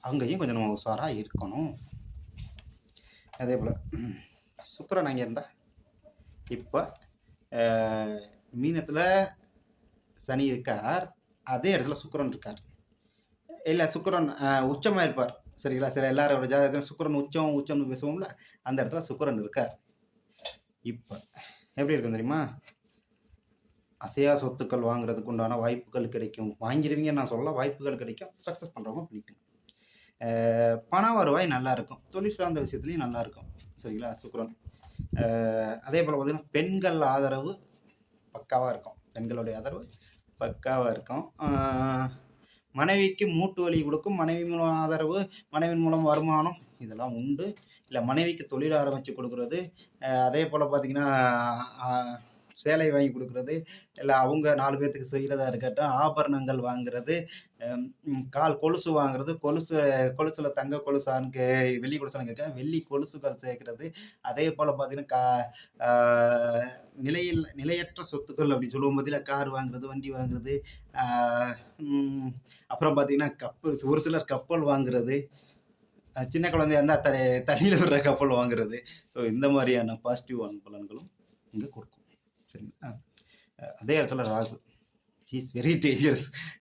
அங்கேயும் கொஞ்சம் நம்ம உஷாராக இருக்கணும். அதே போல் சுக்கிரன் அங்கே இருந்தால் இப்போ மீனத்தில் சனி இருக்கார், அதே இடத்துல சுக்கிரன் இருக்கார். இல்லை சுக்கிரன் உச்சமாக இருப்பார். சரிங்களா? சில எல்லாரோட ஜாதகத்தில் சுக்கிரன் உச்சம்னு பேசுவோம்ல, அந்த இடத்துல சுக்கிரன் இருக்கார். இப்போ எப்படி இருக்கும் தெரியுமா? அசையா சொத்துக்கள் வாங்குறதுக்கு உண்டான வாய்ப்புகள் கிடைக்கும். வாங்கிடுவீங்கன்னு நான் சொல்லலாம், வாய்ப்புகள் கிடைக்கும். சக்ஸஸ் பண்ணுறவங்க பிடிக்கும். பண வருவாய் நல்லா இருக்கும். தொழில் சார்ந்த விஷயத்துலையும் நல்லா இருக்கும். சரிங்களா? சுக்கிரன். அதே போல் பார்த்தீங்கன்னா பெண்கள் ஆதரவு பக்காவாக இருக்கும். பெண்களுடைய ஆதரவு பக்காவாக இருக்கும். மனைவிக்கு மூட்டு வலி கொடுக்கும். மனைவி மூலம் ஆதரவு, மனைவின் மூலம் வருமானம் இதெல்லாம் உண்டு. இல்லை மனைவிக்கு தொழில் ஆரம்பித்து கொடுக்குறது, அதே போல் பார்த்திங்கன்னா சேலை வாங்கி கொடுக்குறது, இல்லை அவங்க 4 பேர்த்துக்கு செய்கிறதா இருக்கட்டும், ஆபரணங்கள் வாங்குறது, கால் கொலுசு வாங்குறது, கொலுசில் தங்க கொலுசான்னு வெள்ளி கொலுசான்னு கேட்க வெள்ளி கொலுசுகள் சேர்க்கறது, அதே போல் பார்த்திங்கன்னா நிலையற்ற சொத்துக்கள் அப்படின்னு சொல்லுவோம் பார்த்தீங்கன்னா, கார் வாங்குறது, வண்டி வாங்குறது, அப்புறம் பார்த்திங்கன்னா கப்பல், ஒரு சிலர் கப்பல் வாங்குறது, சின்ன குழந்தையா இருந்தால் தண்ணியில் விடுற கப்பல் வாங்குறது. ஸோ இந்த மாதிரியான பாசிட்டிவான பலன்களும் இங்கே கொடுக்கும். சரிங்களா? அதே இடத்துல ராகு இஸ் வெரி டேஞ்சரஸ்.